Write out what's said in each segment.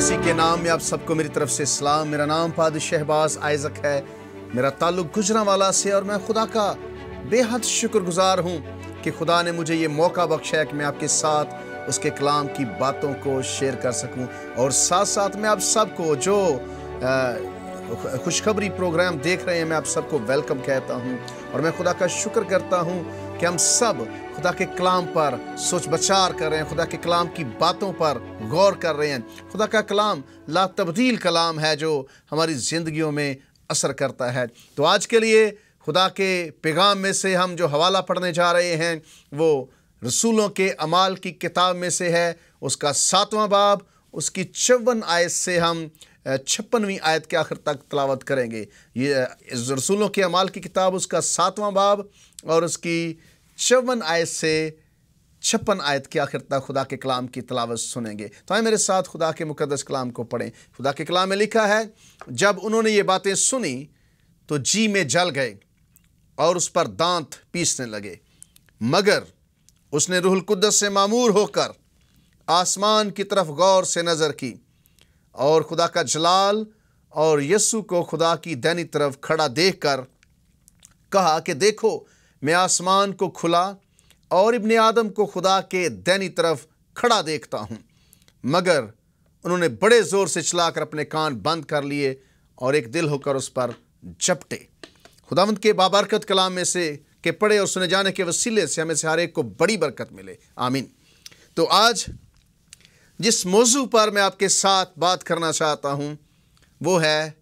मसीह के नाम में आप सबको मेरी तरफ से सलाम। मेरा नाम पादी शहबाज आइजक है। मेरा ताल्लुक गुजरांवाला से और मैं खुदा का बेहद शुक्रगुजार हूँ कि खुदा ने मुझे ये मौका बख्शा है कि मैं आपके साथ उसके कलाम की बातों को शेयर कर सकूँ। और साथ साथ मैं आप सबको जो खुशखबरी प्रोग्राम देख रहे हैं, मैं आप सबको वेलकम कहता हूँ। और मैं खुदा का शुक्र करता हूँ कि हम सब खुदा के कलाम पर सोच विचार कर रहे हैं, खुदा के कलाम की बातों पर गौर कर रहे हैं। खुदा का कलाम ला तब्दील कलाम है जो हमारी ज़िंदगियों में असर करता है। तो आज के लिए खुदा के पैगाम में से हम जो हवाला पढ़ने जा रहे हैं वो रसूलों के अमाल की किताब में से है, उसका 7वां बाब, उसकी 54 आयत से हम 56वीं आयत के आखिर तक तलावत करेंगे। ये रसूलों के अमाल की किताब उसका 7वां बाब और उसकी 54 आयत से 56 आयत के आखिर तक खुदा के कलाम की तलावत सुनेंगे। तो आइए मेरे साथ खुदा के मुकद्दस कलाम को पढ़ें। खुदा के कलाम में लिखा है, जब उन्होंने ये बातें सुनी तो जी में जल गए और उस पर दांत पीसने लगे। मगर उसने रूहुल कुद्दस से मामूर होकर आसमान की तरफ गौर से नज़र की और खुदा का जलाल और यीशु को खुदा की दाहिनी तरफ खड़ा देखकर कहा कि देखो, मैं आसमान को खुला और इब्ने आदम को खुदा के दाहिनी तरफ खड़ा देखता हूँ। मगर उन्होंने बड़े ज़ोर से चिल्लाकर अपने कान बंद कर लिए और एक दिल होकर उस पर झपटे। खुदावंद के बाबरकत कलाम में से के पढ़े और सुने जाने के वसीले से हमें से हर एक को बड़ी बरकत मिले, आमीन। तो आज जिस मौजू पर मैं आपके साथ बात करना चाहता हूँ वो है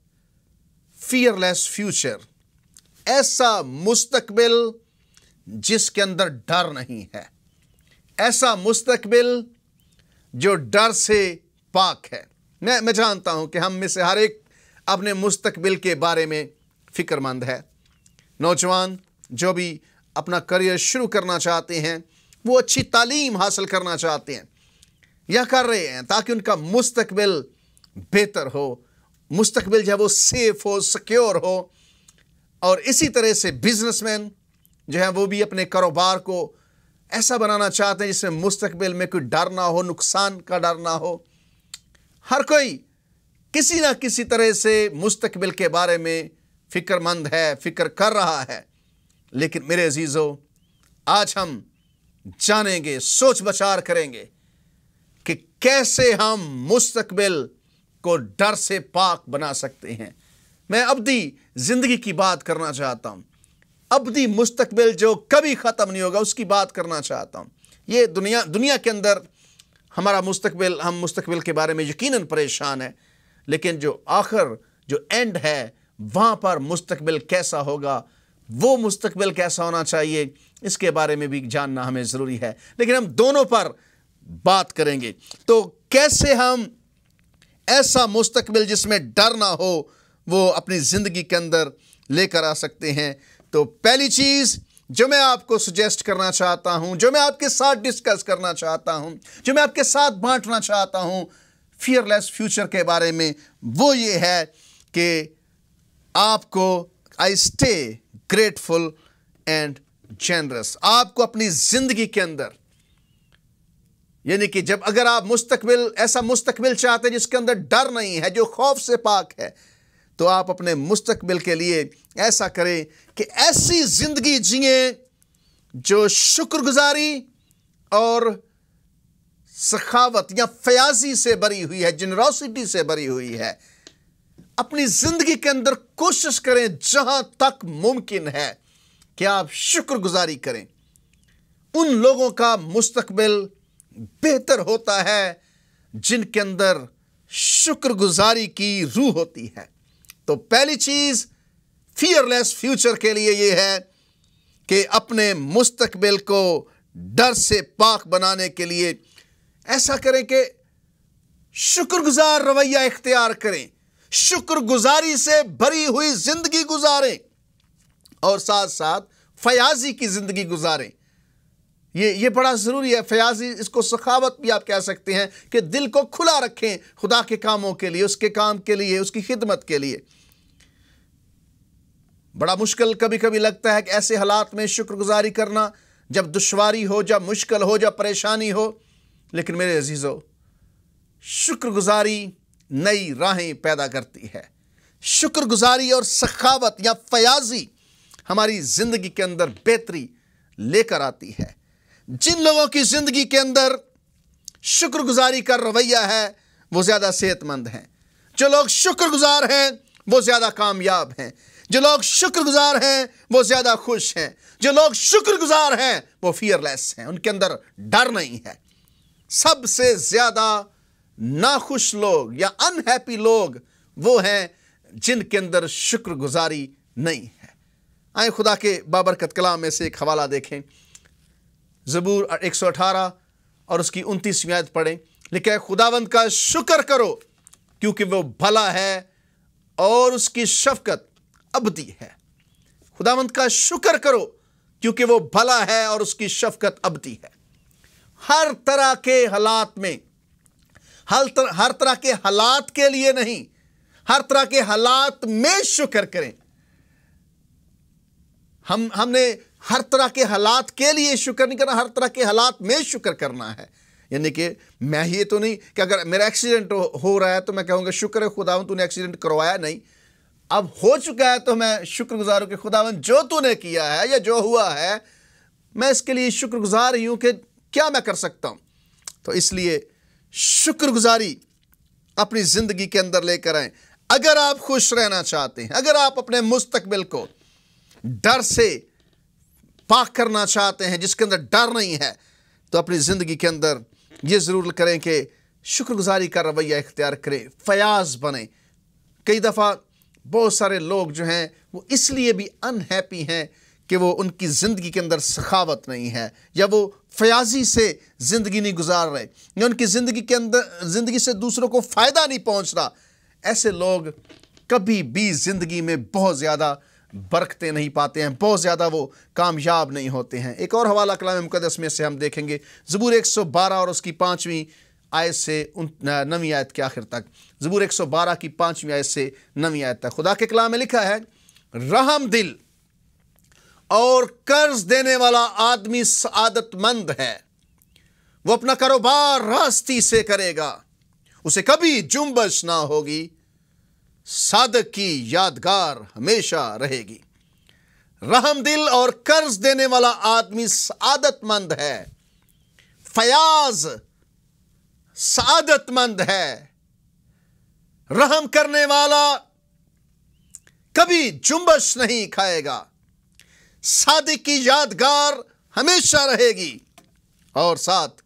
फियरलेस फ्यूचर, ऐसा मुस्तकबिल जिसके अंदर डर नहीं है, ऐसा मुस्तकबिल जो डर से पाक है। मैं जानता हूँ कि हम में से हर एक अपने मुस्तकबिल के बारे में फ़िक्रमंद है। नौजवान जो भी अपना करियर शुरू करना चाहते हैं, वो अच्छी तालीम हासिल करना चाहते हैं या कर रहे हैं ताकि उनका मुस्तकबिल बेहतर हो, मुस्तकबिल जो है वो सेफ हो, सिक्योर हो। और इसी तरह से बिजनेसमैन जो है वो भी अपने कारोबार को ऐसा बनाना चाहते हैं जिसमें मुस्तकबिल में कोई डर ना हो, नुकसान का डर ना हो। हर कोई किसी ना किसी तरह से मुस्तकबिल के बारे में फ़िक्रमंद है, फ़िक्र कर रहा है। लेकिन मेरे अजीज़ों, आज हम जानेंगे, सोच विचार करेंगे कि कैसे हम मुस्तकबिल को डर से पाक बना सकते हैं। मैं अब्दी ज़िंदगी की बात करना चाहता हूँ, अब्दी मुस्तकबिल जो कभी ख़त्म नहीं होगा उसकी बात करना चाहता हूँ। ये दुनिया के अंदर हमारा मुस्तकबिल, हम मुस्तकबिल के बारे में यकीनन परेशान है, लेकिन जो आखिर जो एंड है वहाँ पर मुस्तकबिल कैसा होगा, वो मुस्तकबिल कैसा होना चाहिए, इसके बारे में भी जानना हमें ज़रूरी है। लेकिन हम दोनों पर बात करेंगे। तो कैसे हम ऐसा मुस्तकबिल जिसमें डर ना हो वो अपनी ज़िंदगी के अंदर लेकर आ सकते हैं। तो पहली चीज़ जो मैं आपको सुजेस्ट करना चाहता हूं, जो मैं आपके साथ डिस्कस करना चाहता हूं, जो मैं आपके साथ बांटना चाहता हूं फियरलेस फ्यूचर के बारे में, वो ये है कि आपको I stay grateful and generous. आपको अपनी ज़िंदगी के अंदर, यानी कि जब अगर आप मुस्तकबिल, ऐसा मुस्तकबिल चाहते हैं जिसके अंदर डर नहीं है, जो खौफ से पाक है, तो आप अपने मुस्तकबिल के लिए ऐसा करें कि ऐसी ज़िंदगी जिए जो शुक्रगुजारी और सखावत या फयाजी से भरी हुई है, जनरोसिटी से भरी हुई है। अपनी ज़िंदगी के अंदर कोशिश करें जहां तक मुमकिन है कि आप शुक्रगुजारी करें। उन लोगों का मुस्तकबिल बेहतर होता है जिनके अंदर शुक्रगुजारी की रूह होती है। तो पहली चीज़ फियरलेस फ्यूचर के लिए ये है कि अपने मुस्तकबिल को डर से पाक बनाने के लिए ऐसा करें कि शुक्रगुजार रवैया इख्तियार करें, शुक्रगुजारी से भरी हुई ज़िंदगी गुजारें और साथ साथ फयाजी की ज़िंदगी गुजारें। ये बड़ा ज़रूरी है। फयाजी, इसको सखावत भी आप कह सकते हैं कि दिल को खुला रखें खुदा के कामों के लिए, उसके काम के लिए, उसकी खिदमत के लिए। बड़ा मुश्किल कभी कभी लगता है कि ऐसे हालात में शुक्रगुजारी करना, जब दुश्वारी हो, जब मुश्किल हो, जब परेशानी हो। लेकिन मेरे अजीज़ों, शुक्रगुजारी नई राहें पैदा करती है। शुक्रगुजारी और सखावत या फयाजी हमारी ज़िंदगी के अंदर बेहतरी लेकर आती है। जिन लोगों की ज़िंदगी के अंदर शुक्रगुजारी का रवैया है वो ज़्यादा सेहतमंद हैं। जो लोग शुक्रगुजार हैं वो ज़्यादा कामयाब हैं। जो लोग शुक्रगुजार हैं वो ज़्यादा खुश हैं। जो लोग शुक्रगुजार हैं वो फियरलेस हैं, उनके अंदर डर नहीं है। सबसे ज़्यादा नाखुश लोग या अनहैप्पी लोग वो हैं जिनके अंदर शुक्रगुजारी नहीं है। आए खुदा के बाबरकत कलाम में से एक हवाला देखें। ज़बूर 118 और उसकी 29वीं आयत पढ़ें। लिखा है, खुदावंद का शुक्र करो क्योंकि वो भला है और उसकी शफकत अबदी है। खुदावंद का शुक्र करो क्योंकि वो भला है और उसकी शफकत अबदी है। हर तरह के हालात में, हर तरह के हालात के लिए नहीं, हर तरह के हालात में शुक्र करें। हमने हर तरह के हालात के लिए शुक्र नहीं करना, हर तरह के हालात में शुक्र करना है। यानी कि मैं ये तो नहीं कि अगर मेरा एक्सीडेंट हो रहा है तो मैं कहूँगा शुक्र है खुदावन तूने एक्सीडेंट करवाया, नहीं। अब हो चुका है तो मैं शुक्रगुजार हूँ कि खुदावन जो तूने किया है या जो हुआ है मैं इसके लिए शुक्रगुजार ही हूँ कि क्या मैं कर सकता हूँ। तो इसलिए शुक्रगुजारी अपनी ज़िंदगी के अंदर लेकर आएं। अगर आप खुश रहना चाहते हैं, अगर आप अपने मुस्तकबिल को डर से पाक करना चाहते हैं जिसके अंदर डर नहीं है, तो अपनी ज़िंदगी के अंदर ये ज़रूर करें कि शुक्रगुजारी का रवैया इख्तियार करें, फयाज बने। कई दफ़ा बहुत सारे लोग जो हैं वो इसलिए भी अनहैप्पी हैं कि वो उनकी ज़िंदगी के अंदर सखावत नहीं है या वो फयाजी से ज़िंदगी नहीं गुजार रहे या उनकी ज़िंदगी के अंदर ज़िंदगी से दूसरों को फ़ायदा नहीं पहुंच रहा। ऐसे लोग कभी भी ज़िंदगी में बहुत ज़्यादा बरकतें नहीं पाते हैं, बहुत ज़्यादा वो कामयाब नहीं होते हैं। एक और हवाला कलाम मुक़द्दस में से हम देखेंगे ज़बूर 112 और उसकी 5वीं आयत से 9वीं आयत के आखिर तक। ज़बूर 112 की 5वीं आयत से 9वीं आयत तक खुदा के कलाम में लिखा है, रहम दिल और कर्ज देने वाला आदमी सआदतमंद है। वो अपना कारोबार रास्ती से करेगा, उसे कभी जुम्बश ना होगी। सादक की यादगार हमेशा रहेगी। रहम दिल और कर्ज देने वाला आदमी सआदतमंद है। फयाज सआदतमंद है। रहम करने वाला कभी जुम्बश नहीं खाएगा। सादिक की यादगार हमेशा रहेगी और साथ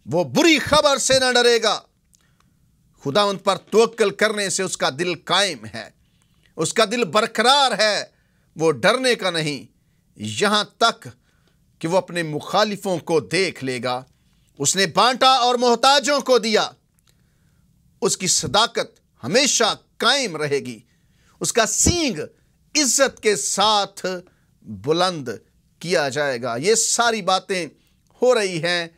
वो बुरी खबर से न डरेगा। खुदावंद पर तवक्कल करने से उसका दिल कायम है, उसका दिल बरकरार है, वो डरने का नहीं, यहाँ तक कि वो अपने मुखालिफों को देख लेगा। उसने बांटा और मोहताजों को दिया, उसकी सदाकत हमेशा कायम रहेगी। उसका सींग इज्जत के साथ बुलंद किया जाएगा। ये सारी बातें हो रही हैं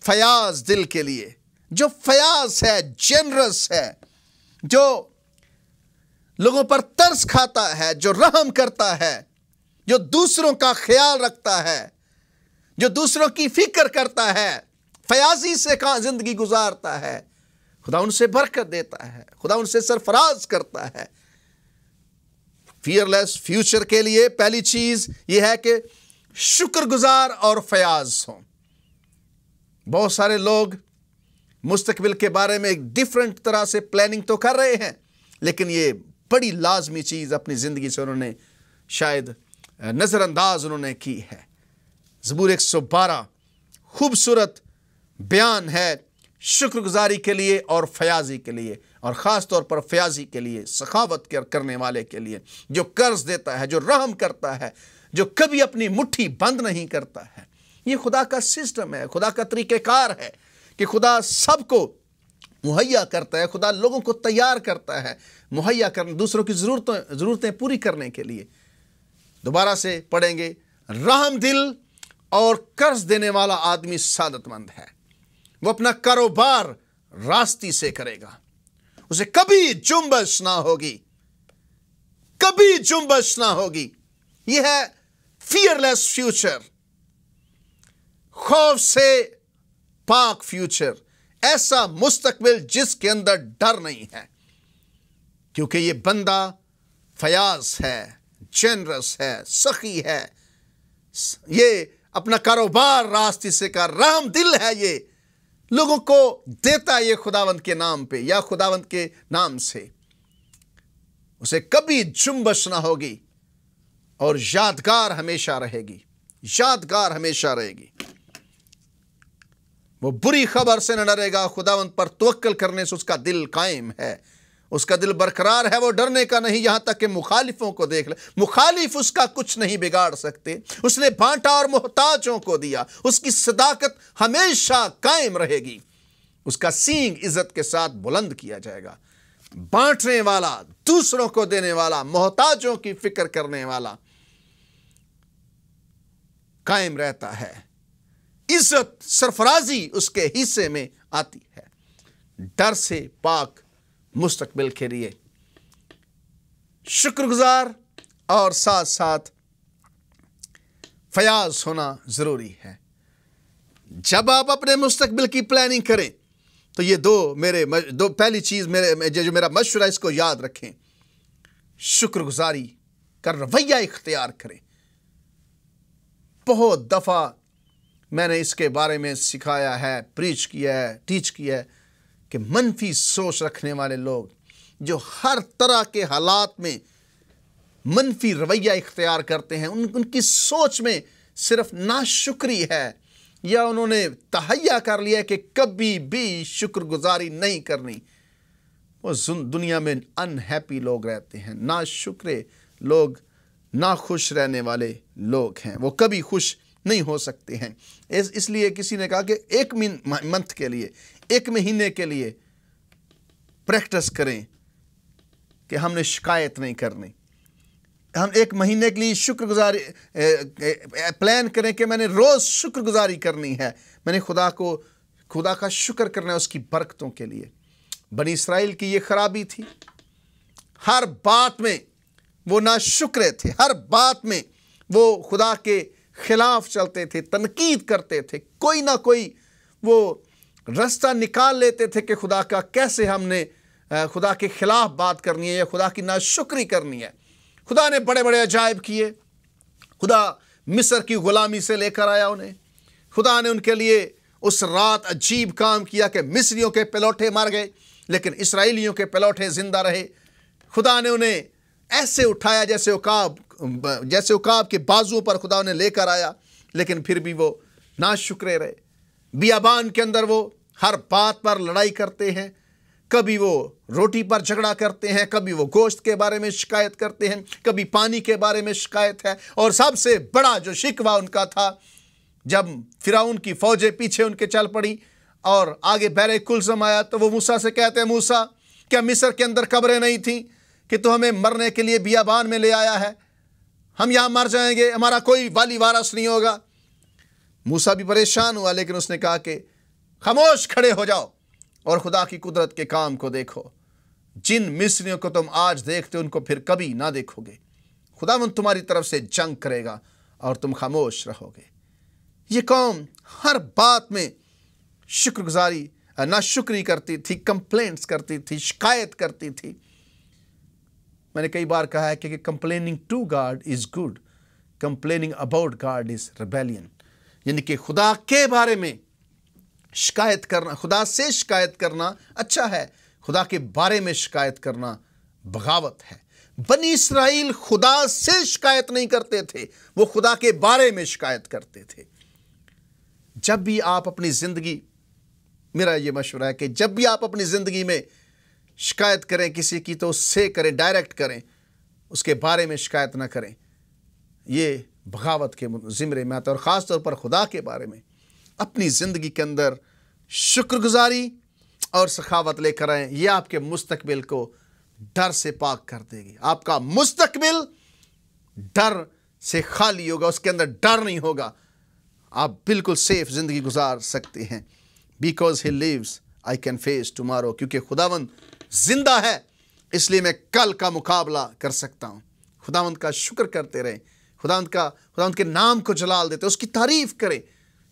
फयाज दिल के लिए। जो फयाज है, जेनरस है, जो लोगों पर तरस खाता है, जो रहम करता है, जो दूसरों का ख्याल रखता है, जो दूसरों की फिक्र करता है, फयाजी से जिंदगी गुजारता है, खुदा उनसे बरकत देता है, खुदा उनसे सरफराज करता है। फियरलेस फ्यूचर के लिए पहली चीज यह है कि शुक्रगुजार और फयाज हों। बहुत सारे लोग मुस्तकबिल के बारे में एक डिफरेंट तरह से प्लानिंग तो कर रहे हैं, लेकिन ये बड़ी लाजमी चीज़ अपनी ज़िंदगी से उन्होंने शायद नज़रअंदाज उन्होंने की है। ज़बूर 112 खूबसूरत बयान है शुक्रगुजारी के लिए और फयाजी के लिए, और ख़ास तौर पर फयाजी के लिए, सखावत करने वाले के लिए, जो कर्ज देता है, जो रहम करता है, जो कभी अपनी मुट्ठी बंद नहीं करता है। ये खुदा का सिस्टम है, खुदा का तरीक़ेकार है कि खुदा सबको मुहैया करता है, खुदा लोगों को तैयार करता है मुहैया करने, दूसरों की ज़रूरतें पूरी करने के लिए। दोबारा से पढ़ेंगे, रहम दिल और कर्ज देने वाला आदमी सादतमंद है। वो अपना कारोबार रास्ती से करेगा, उसे कभी जुम्बश ना होगी, कभी जुम्बश ना होगी। यह है फियरलेस फ्यूचर, खौफ से पाक फ्यूचर, ऐसा मुस्तकबिल जिसके अंदर डर नहीं है, क्योंकि ये बंदा फयाज है, जेनरस है, सखी है, ये अपना कारोबार रास्ते से कर रहम दिल है, ये लोगों को देता है ये खुदावंद के नाम पे या खुदावंद के नाम से। उसे कभी जुम्बश ना होगी और यादगार हमेशा रहेगी, यादगार हमेशा रहेगी। वो बुरी खबर से न डरेगा, खुदावंद पर तवक्कल करने से उसका दिल कायम है, उसका दिल बरकरार है, वो डरने का नहीं। यहां तक कि मुखालिफों को देख ले, मुखालिफ उसका कुछ नहीं बिगाड़ सकते। उसने बांटा और मोहताजों को दिया, उसकी सदाकत हमेशा कायम रहेगी, उसका सींग इज्जत के साथ बुलंद किया जाएगा। बांटने वाला, दूसरों को देने वाला, मोहताजों की फिक्र करने वाला कायम रहता है। इज्जत, सरफराजी उसके हिस्से में आती है। डर से पाक मुस्तकबिल के लिए शुक्रगुजार और साथ साथ फयाज होना जरूरी है। जब आप अपने मुस्तकबिल की प्लानिंग करें तो ये दो पहली चीज जो मेरा मशवरा, इसको याद रखें। शुक्रगुजारी का रवैया इख्तियार करें। बहुत दफा मैंने इसके बारे में सिखाया है, प्रीच किया है, टीच किया है कि मनफी सोच रखने वाले लोग जो हर तरह के हालात में मनफी रवैया इख्तियार करते हैं, उनकी सोच में सिर्फ नाशुक्री है, या उन्होंने तहैया कर लिया कि कभी भी शुक्रगुजारी नहीं करनी। वो दुनिया में अनहैप्पी लोग रहते हैं, नाशुक्रे लोग, नाखुश रहने वाले लोग हैं, वो कभी खुश नहीं हो सकते हैं। इसलिए किसी ने कहा कि एक मंथ के लिए, एक महीने के लिए प्रैक्टिस करें कि हमने शिकायत नहीं करनी। हम एक महीने के लिए शुक्रगुजारी प्लान करें कि मैंने रोज़ शुक्रगुजारी करनी है, मैंने खुदा का शुक्र करना है उसकी बरकतों के लिए। बनी इस्राइल की ये खराबी थी, हर बात में वो नाशुक्र थे, हर बात में वो खुदा के खिलाफ चलते थे, तनकीद करते थे, कोई ना कोई वो रास्ता निकाल लेते थे कि खुदा का कैसे हमने खुदा के खिलाफ बात करनी है या खुदा की नाशुक्री करनी है। खुदा ने बड़े बड़े अजायब किए, खुदा मिस्र की गुलामी से लेकर आया उन्हें, खुदा ने उनके लिए उस रात अजीब काम किया कि मिस्रियों के पिलौठे मर गए लेकिन इसराइलियों के पिलौठे जिंदा रहे। खुदा ने उन्हें ऐसे उठाया जैसे उकाब के बाजुओं पर खुदा उन्हें लेकर आया, लेकिन फिर भी वो नाशुक्रे रहे। बियाबान के अंदर वो हर बात पर लड़ाई करते हैं, कभी वो रोटी पर झगड़ा करते हैं, कभी वो गोश्त के बारे में शिकायत करते हैं, कभी पानी के बारे में शिकायत है। और सबसे बड़ा जो शिकवा उनका था, जब फिरौन की फौजें पीछे उनके चल पड़ी और आगे बहरे कुलसम आया तो वो मूसा से कहते हैं, मूसा क्या मिस्र के अंदर कब्रें नहीं थी कि तू हमें मरने के लिए बियाबान में ले आया है? हम यहाँ मर जाएंगे, हमारा कोई वाली वारस नहीं होगा। मूसा भी परेशान हुआ, लेकिन उसने कहा कि खामोश खड़े हो जाओ और खुदा की कुदरत के काम को देखो। जिन मिस्रियों को तुम आज देखते हो उनको फिर कभी ना देखोगे। खुदावंद तुम्हारी तरफ से जंग करेगा और तुम खामोश रहोगे। ये कौम हर बात में शुक्रगुजारी नाशुक्री करती थी, कंप्लेंट्स करती थी, शिकायत करती थी। मैंने कई बार कहा है कि complaining to God is good, complaining about God is rebellion. यानी कि खुदा के बारे में शिकायत करना, खुदा से शिकायत करना अच्छा है, खुदा के बारे में शिकायत करना बगावत है। बनी इस्राइल खुदा से शिकायत नहीं करते थे, वो खुदा के बारे में शिकायत करते थे। जब भी आप अपनी ज़िंदगी, मेरा ये मशवरा है कि जब भी आप अपनी ज़िंदगी में शिकायत करें किसी की तो उससे करें, डायरेक्ट करें, उसके बारे में शिकायत ना करें। ये बगावत के ज़िम्मे में आता है। और ख़ास तौर पर खुदा के बारे में अपनी ज़िंदगी के अंदर शुक्रगुजारी और सखावत लेकर आएँ। ये आपके मुस्तकबिल को डर से पाक कर देगी। आपका मुस्तकबिल डर से खाली होगा, उसके अंदर डर नहीं होगा, आप बिल्कुल सेफ ज़िंदगी गुजार सकते हैं। Because he lives I can face tomorrow, क्योंकि खुदावंद जिंदा है इसलिए मैं कल का मुकाबला कर सकता हूँ। खुदावंद का शुक्र करते रहें, खुदावंद के नाम को जलाल देते, उसकी तारीफ करें।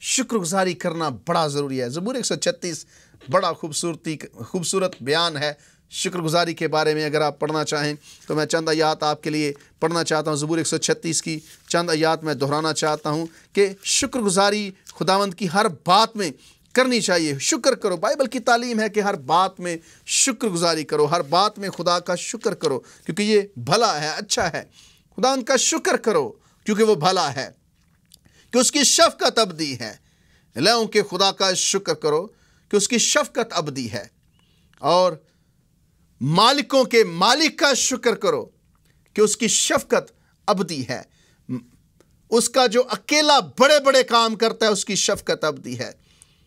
शुक्रगुजारी करना बड़ा ज़रूरी है। ज़बूर 136 बड़ा खूबसूरत बयान है शुक्रगुजारी के बारे में। अगर आप पढ़ना चाहें तो मैं चंद आयात आपके लिए पढ़ना चाहता हूँ। ज़बूर 136 की चंद आयात मैं दोहराना चाहता हूँ कि शुक्रगुजारी खुदावंद की हर बात में करनी चाहिए। शुक्र करो, बाइबल की तालीम है कि हर बात में शुक्रगुजारी करो, हर बात में खुदा का शुक्र करो क्योंकि ये भला है, अच्छा है। खुदावंद का शुक्र करो क्योंकि वो भला है, कि उसकी शफ़क़त अबदी है। लयों के खुदा का शुक्र करो कि उसकी शफ़क़त अबदी है। और मालिकों के मालिक का शुक्र करो कि उसकी शफ़क़त अबदी है। उसका जो अकेला बड़े बड़े काम करता है उसकी शफ़क़त अबदी है।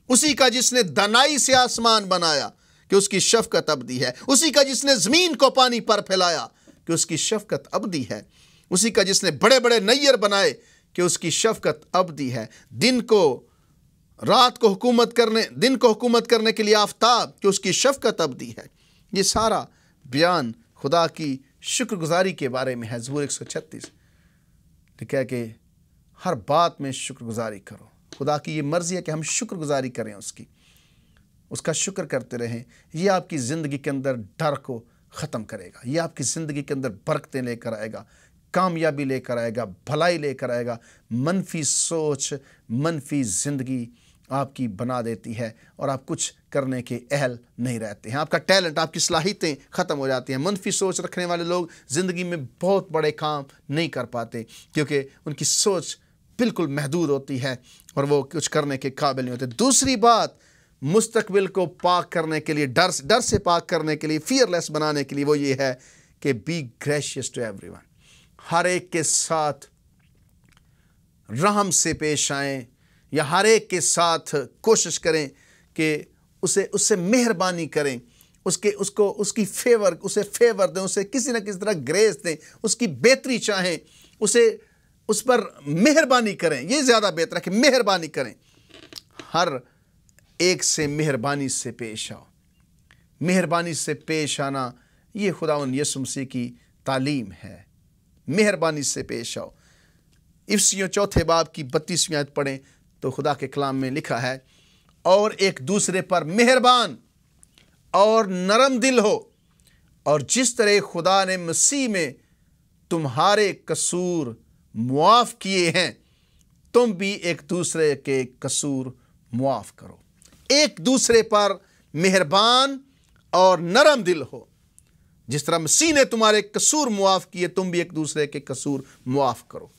उसी का जिसने दानाई से आसमान बनाया कि उसकी शफ़क़त अबदी है। उसी का जिसने ज़मीन को पानी पर फैलाया कि उसकी शफ़क़त अबदी है। उसी का जिसने बड़े बड़े नैयर बनाए कि उसकी शफ़क़त अबदी है। दिन को हुकूमत करने के लिए आफ़ताब कि उसकी शफ़क़त अबदी है। ये सारा बयान खुदा की शुक्रगुजारी के बारे में है। ज़बूर 136 लिखा है कि हर बात में शुक्रगुजारी करो। खुदा की ये मर्ज़ी है कि हम शुक्रगुजारी करें, उसका शुक्र करते रहें। ये आपकी ज़िंदगी के अंदर डर को ख़त्म करेगा। ये आपकी ज़िंदगी के अंदर बरकतें लेकर आएगा, कामयाबी लेकर आएगा, भलाई लेकर आएगा। मनफी सोच, मनफी ज़िंदगी आपकी बना देती है और आप कुछ करने के अहल नहीं रहते हैं। आपका टैलेंट, आपकी सलाहियतें ख़त्म हो जाती हैं। मनफी सोच रखने वाले लोग ज़िंदगी में बहुत बड़े काम नहीं कर पाते क्योंकि उनकी सोच बिल्कुल महदूद होती है और वो कुछ करने के काबिल नहीं होते। दूसरी बात, मुस्तकबिल को पाक करने के लिए, डर से पाक करने के लिए, फियरलेस बनाने के लिए, वो ये है कि बी ग्रेशियस टू एवरीवन। हर एक के साथ रहम से पेश आएँ, या हर एक के साथ कोशिश करें कि उससे मेहरबानी करें, उसकी उसे फेवर दें, उसे किसी न किसी तरह ग्रेस दें, उसकी बेहतरी चाहें, उस पर मेहरबानी करें। ये ज़्यादा बेहतर है कि मेहरबानी करें। हर एक से मेहरबानी से पेश आओ। मेहरबानी से पेश आना ये खुदावंद यीशु मसीह की तालीम है। मेहरबानी से पेश आओ। इफिसियों 4 बाब की 32वीं आयत पढ़ें तो खुदा के कलाम में लिखा है, और एक दूसरे पर मेहरबान और नरम दिल हो, और जिस तरह खुदा ने मसीह में तुम्हारे कसूर मुआफ़ किए हैं, तुम भी एक दूसरे के कसूर मुआफ़ करो। एक दूसरे पर मेहरबान और नरम दिल हो। जिस तरह मसीह ने तुम्हारे कसूर मुआफ़ किए, तुम भी एक दूसरे के कसूर मुआफ़ करो।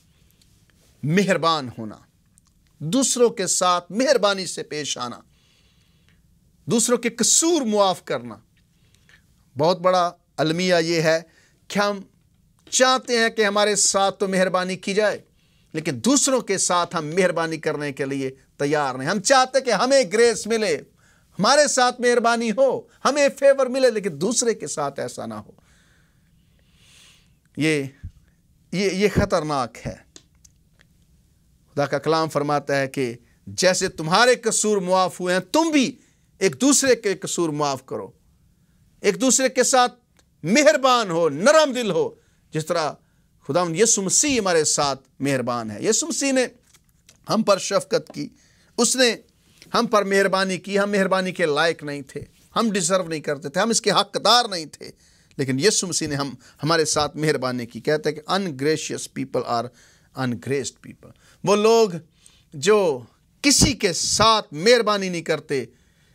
मेहरबान होना, दूसरों के साथ मेहरबानी से पेश आना, दूसरों के कसूर मुआफ़ करना। बहुत बड़ा अलमिया ये है कि हम चाहते हैं कि हमारे साथ तो मेहरबानी की जाए, लेकिन दूसरों के साथ हम मेहरबानी करने के लिए तैयार नहीं। हम चाहते हैं कि हमें ग्रेस मिले, हमारे साथ मेहरबानी हो, हमें फेवर मिले, लेकिन दूसरे के साथ ऐसा ना हो। ये खतरनाक है। खुदा का कलाम फरमाता है कि जैसे तुम्हारे कसूर मुआफ़ हुए हैं, तुम भी एक दूसरे के कसूर मुआफ़ करो। एक दूसरे के साथ मेहरबान हो, नरम दिल हो, जिस तरह खुदावंद यीशु मसीह हमारे साथ मेहरबान है। यीशु मसीह ने हम पर शफ़क़त की, उसने हम पर मेहरबानी की। हम मेहरबानी के लायक नहीं थे, हम डिज़र्व नहीं करते थे, हम इसके हकदार नहीं थे, लेकिन यीशु मसीह ने हमारे साथ मेहरबानी की। कहते हैं कि ungracious people are ungraced people. वो लोग जो किसी के साथ मेहरबानी नहीं करते,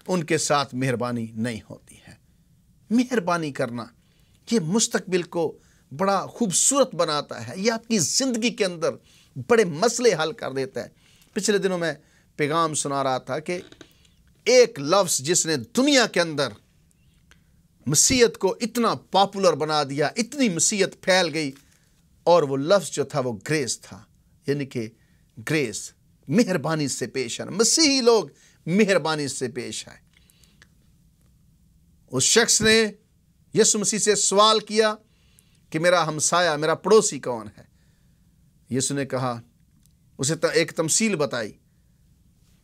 उनके साथ मेहरबानी नहीं होती है। मेहरबानी करना ये मुस्तकबिल को बड़ा खूबसूरत बनाता है। ये आपकी ज़िंदगी के अंदर बड़े मसले हल कर देता है। पिछले दिनों मैं पैगाम सुना रहा था कि एक लफ्ज़ जिसने दुनिया के अंदर मसीहत को इतना पॉपुलर बना दिया, इतनी मसीहत फैल गई, और वो लफ्ज़ जो था वो ग्रेस था। यानी कि ग्रेस, मेहरबानी से पेश आना। मसीही लोग मेहरबानी से पेश आए। उस शख्स ने यीशु मसीह से सवाल किया कि मेरा हमसाया, मेरा पड़ोसी कौन है? यीशु ने कहा, उसे एक तमसील बताई।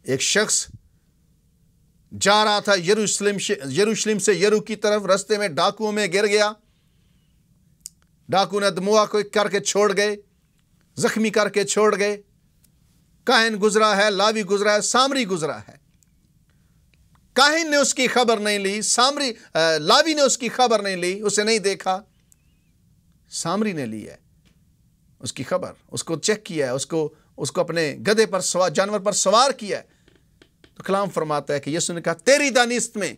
एक शख्स जा रहा था यरूशलेम से यरू की तरफ, रास्ते में डाकुओं में गिर गया। डाकू ने दमुआ को करके छोड़ गए, जख्मी करके छोड़ गए। काहिन गुजरा है, लावी गुजरा है, सामरी गुजरा है। काहिन ने उसकी खबर नहीं ली, सामरी लावी ने उसकी खबर नहीं ली, उसे नहीं देखा। सामरी ने ली है उसकी खबर, उसको चेक किया है, उसको अपने गधे पर सवार, जानवर पर सवार किया है। तो कलाम फरमाता है कि यीशु ने कहा, तेरी दानिस्त में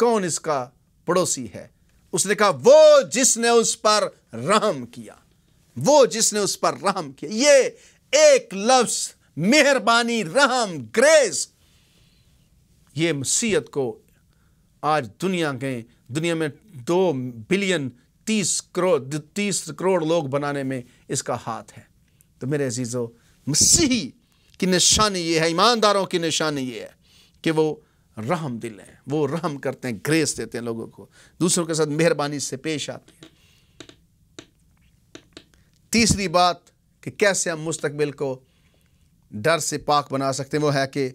कौन इसका पड़ोसी है? उसने कहा, वो जिसने उस पर रहम किया, वो जिसने उस पर रहम किया। ये एक लफ्ज मेहरबानी, रहम, ग्रेस, ये मसीहत को आज दुनिया में 2 बिलियन 30 करोड़ लोग बनाने में इसका हाथ है। तो मेरे अजीजों, मसीही की निशानी ये है, ईमानदारों की निशानी ये है कि वो रहम दिल हैं, वो रहम करते हैं, ग्रेस देते हैं लोगों को, दूसरों के साथ मेहरबानी से पेश आते हैं। तीसरी बात कि कैसे हम मुस्तकबिल को डर से पाक बना सकते हैं, वो है कि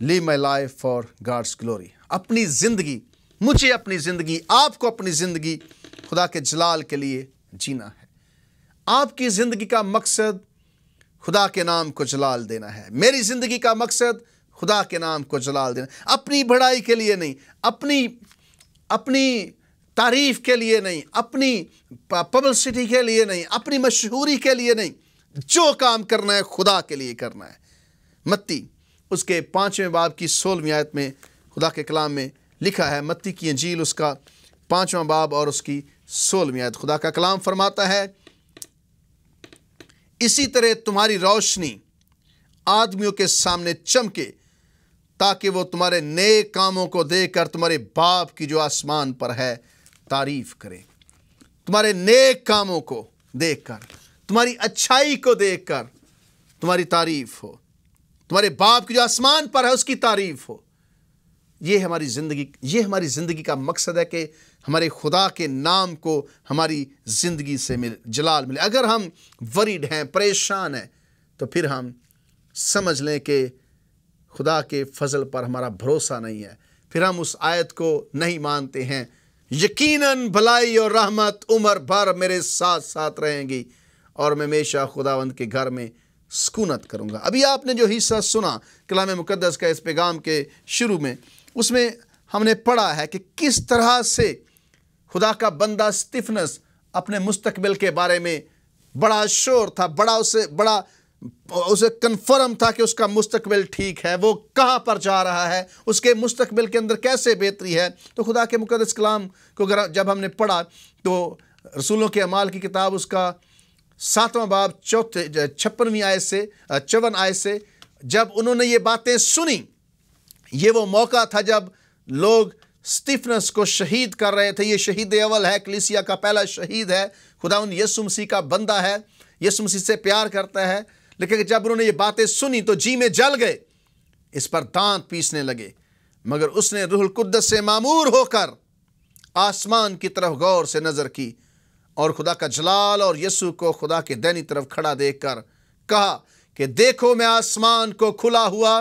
live my life for God's glory. अपनी ज़िंदगी, मुझे अपनी ज़िंदगी, आपको अपनी ज़िंदगी खुदा के जलाल के लिए जीना है। आपकी ज़िंदगी का मकसद खुदा के नाम को जलाल देना है। मेरी ज़िंदगी का मकसद खुदा के नाम को जलाल देना, अपनी बढ़ाई के लिए नहीं, अपनी तारीफ के लिए नहीं, अपनी पब्लिसिटी के लिए नहीं, अपनी मशहूरी के लिए नहीं। जो काम करना है खुदा के लिए करना है। मत्ती उसके 5वें बाब की 16वीं आयत में खुदा के कलाम में लिखा है, मत्ती की इंजील उसका 5वां बाब और उसकी 16वीं आयत, खुदा का कलाम फरमाता है, इसी तरह तुम्हारी रोशनी आदमियों के सामने चमके, ताकि वो तुम्हारे नेक कामों को देखकर तुम्हारे बाप की जो आसमान पर है तारीफ करें। तुम्हारे नेक कामों को देखकर, तुम्हारी अच्छाई को देखकर तुम्हारी तारीफ हो, तुम्हारे बाप की जो आसमान पर है उसकी तारीफ हो। ये हमारी ज़िंदगी का मकसद है कि हमारे खुदा के नाम को हमारी ज़िंदगी से जलाल मिले। अगर हम वरीड हैं, परेशान हैं, तो फिर हम समझ लें कि खुदा के फजल पर हमारा भरोसा नहीं है, फिर हम उस आयत को नहीं मानते हैं, यकीनन भलाई और रहमत उम्र भर मेरे साथ साथ रहेंगी और मैं हमेशा खुदावंद के घर में सुकूनत करूँगा। अभी आपने जो हिस्सा सुना कलाम मुकद्दस का इस पैगाम के शुरू में, उसमें हमने पढ़ा है कि किस तरह से खुदा का बंदा स्तिफनस अपने मुस्तकबिल के बारे में बड़ा शोर था, उसे कन्फर्म था कि उसका मुस्तकबिल ठीक है, वो कहाँ पर जा रहा है, उसके मुस्तकबिल के अंदर कैसे बेहतरी है। तो खुदा के मुकद्दस कलाम को जब हमने पढ़ा तो रसूलों के अमाल की किताब उसका 7वां बाब 56वीं आयत से 54 आयत से जब उन्होंने ये बातें सुनी, ये वो मौका था जब लोग स्तिफनस को शहीद कर रहे थे। ये शहीद अव्वल है, कलीसिया का पहला शहीद है, खुदावंद यीशु मसीह का बंदा है, यीशु मसीह से प्यार करता है। लेकिन जब उन्होंने ये बातें सुनी तो जी में जल गए, इस पर दांत पीसने लगे। मगर उसने रूहुल कुद्दस से मामूर होकर आसमान की तरफ गौर से नज़र की और खुदा का जलाल और यीशु को खुदा के दाहिनी तरफ खड़ा देखकर कहा कि देखो मैं आसमान को खुला हुआ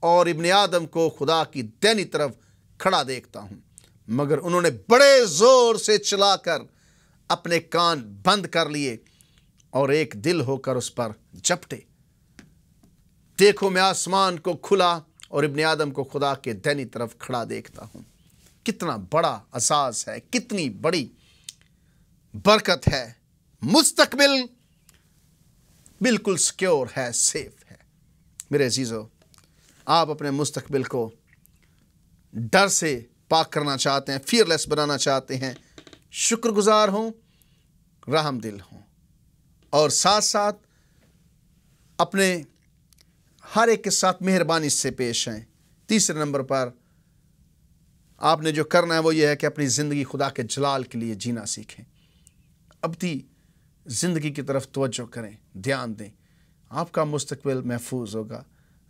और इब्ने आदम को खुदा की दाहिनी तरफ खड़ा देखता हूँ। मगर उन्होंने बड़े ज़ोर से चिल्लाकर अपने कान बंद कर लिए और एक दिल होकर उस पर झपटे। देखो मैं आसमान को खुला और इब्ने आदम को खुदा के दाहिनी तरफ खड़ा देखता हूँ। कितना बड़ा असास है, कितनी बड़ी बरकत है। मुस्तकबिल बिल्कुल सिक्योर है, सेफ है। मेरे अजीज़ों, आप अपने मुस्तकबिल को डर से पाक करना चाहते हैं, फियरलेस बनाना चाहते हैं, शुक्रगुजार हों, रहमदिल हों और साथ साथ अपने हर एक के साथ मेहरबानी से पेश आएं। तीसरे नंबर पर आपने जो करना है वो ये है कि अपनी ज़िंदगी खुदा के जलाल के लिए जीना सीखें। अपनी ज़िंदगी की तरफ तवज्जो करें, ध्यान दें, आपका मुस्तकबिल महफूज होगा।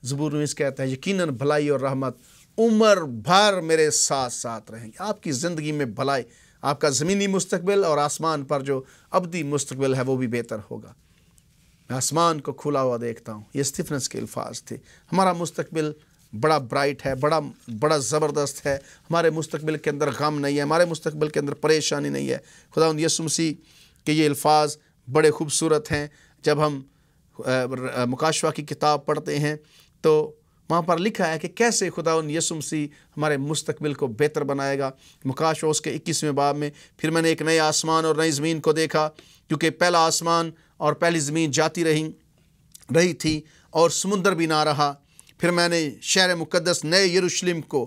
ज़बूर में कहता है, यकीनन भलाई और रहमत उम्र भर मेरे साथ साथ रहेंगे। आपकी ज़िंदगी में भलाई, आपका ज़मीनी मुस्तकबिल और आसमान पर जो अबदी मुस्तकबिल है वो भी बेहतर होगा। मैं आसमान को खुला हुआ देखता हूँ, ये स्तिफनस के अल्फाज थे। हमारा मुस्तकबिल बड़ा ब्राइट है, बड़ा ज़बरदस्त है। हमारे मुस्तकबिल के अंदर गम नहीं है, हमारे मुस्तकबिल के अंदर परेशानी नहीं है। खुदावंद यीशु मसीह के ये अल्फाज बड़े खूबसूरत हैं। जब हम मुकाशवा की किताब पढ़ते हैं तो वहाँ पर लिखा है कि कैसे खुदावंद यीशु मसीह हमारे मुस्तकबिल को बेहतर बनाएगा। मुकाश उसके 21वें बाब में, फिर मैंने एक नए आसमान और नई ज़मीन को देखा, क्योंकि पहला आसमान और पहली ज़मीन जाती रही थी और समुंदर भी ना रहा। फिर मैंने शहर मुक़द्दस नए यरूशलेम को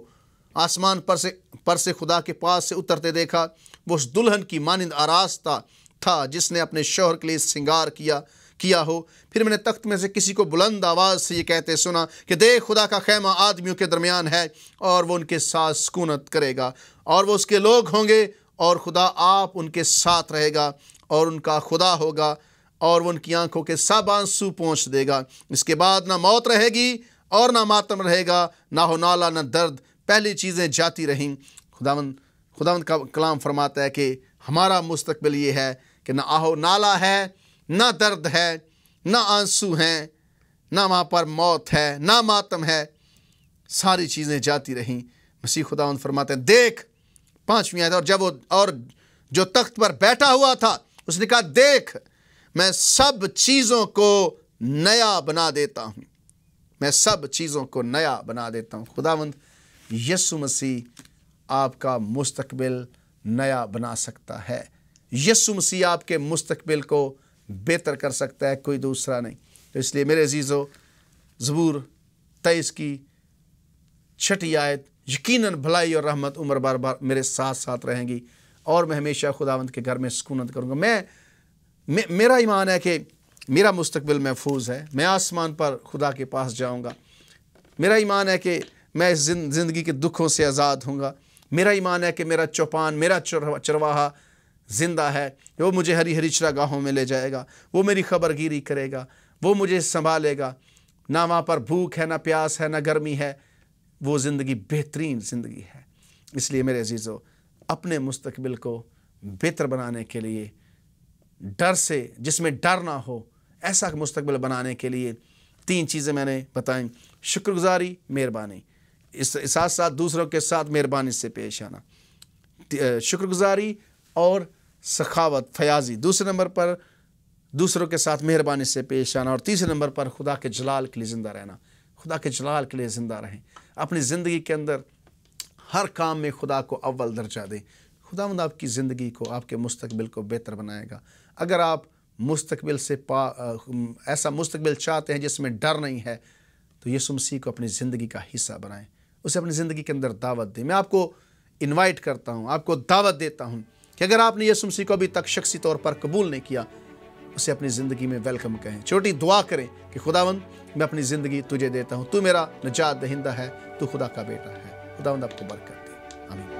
आसमान पर से खुदा के पास से उतरते देखा। वो उस दुल्हन की मानिंद आरास्ता था जिसने अपने शौहर के लिए श्रृंगार किया हो। फिर मैंने तख्त में से किसी को बुलंद आवाज़ से ये कहते सुना कि देख, खुदा का खैमा आदमियों के दरमियान है और वो उनके साथ सुकूनत करेगा और वो उसके लोग होंगे और खुदा आप उनके साथ रहेगा और उनका खुदा होगा और वो उनकी आंखों के सब आंसू पोंछ देगा। इसके बाद ना मौत रहेगी और ना मातम रहेगा, ना हो नाला ना दर्द, पहली चीज़ें जाती रहें। खुदावंद का कलाम फरमाता है कि हमारा मुस्तकबिल ये है कि ना आहो नाला है, ना दर्द है, ना आंसू हैं, ना वहाँ पर मौत है, ना मातम है, सारी चीज़ें जाती रहें। मसीह खुदावंद फरमाते हैं, देख, 5वीं आयत, और जब वो और जो तख्त पर बैठा हुआ था उसने कहा, देख, मैं सब चीज़ों को नया बना देता हूँ, मैं सब चीज़ों को नया बना देता हूँ। खुदावंद यीशु मसीह आपका मुस्तकबिल नया बना सकता है। यीशु मसीह आपके मुस्तकबिल को बेहतर कर सकता है, कोई दूसरा नहीं। तो इसलिए मेरे अजीज़ों, ज़बूर 23 की 6ठी आयत, यकीनन भलाई और रहमत उम्र बार बार मेरे साथ साथ रहेंगी और मैं हमेशा खुदावंद के घर में सुकूनत करूँगा। मेरा ईमान है कि मेरा मुस्तकबिल महफूज है, मैं आसमान पर खुदा के पास जाऊँगा। मेरा ईमान है कि मैं इस ज़िंदगी के दुखों से आज़ाद हूँगा। मेरा ईमान है कि मेरा चौपान, मेरा चरवाहा ज़िंदा है, वो मुझे हरी हरी चरागाहों में ले जाएगा, वो मेरी खबरगिरी करेगा, वो मुझे संभालेगा। ना वहाँ पर भूख है, ना प्यास है, ना गर्मी है, वो ज़िंदगी बेहतरीन ज़िंदगी है। इसलिए मेरे अजीज़ों, अपने मुस्तकबिल को बेहतर बनाने के लिए, डर से, जिसमें डर ना हो, ऐसा मुस्तकबिल बनाने के लिए 3 चीज़ें मैंने बताई: शुक्रगुजारी, मेहरबानी, इस साथ साथ दूसरों के साथ मेहरबानी से पेश आना। शुक्रगुजारी और सखावत, फयाजी, दूसरे नंबर पर दूसरों के साथ मेहरबानी से पेश आना, और तीसरे नंबर पर खुदा के जलाल के लिए ज़िंदा रहना। खुदा के जलाल के लिए ज़िंदा रहें। अपनी ज़िंदगी के अंदर हर काम में खुदा को अव्वल दर्जा दें। खुदावंद आपकी ज़िंदगी को, आपके मुस्तकबिल को बेहतर बनाएगा। अगर आप मुस्तकबिल से ऐसा मुस्तकबिल चाहते हैं जिसमें डर नहीं है, तो यीशु मसीह को अपनी ज़िंदगी का हिस्सा बनाएं, उसे अपनी ज़िंदगी के अंदर दावत दें। मैं आपको इनवाइट करता हूँ, आपको दावत देता हूँ कि अगर आपने यीशु मसीह को अभी तक शख्सी तौर पर कबूल नहीं किया, उसे अपनी ज़िंदगी में वेलकम कहें। छोटी दुआ करें कि खुदावंद, मैं अपनी ज़िंदगी तुझे देता हूँ, तू मेरा निजात दहिंदा है, तू खुदा का बेटा है। खुदावंद आपको बरकत दे। आमीन।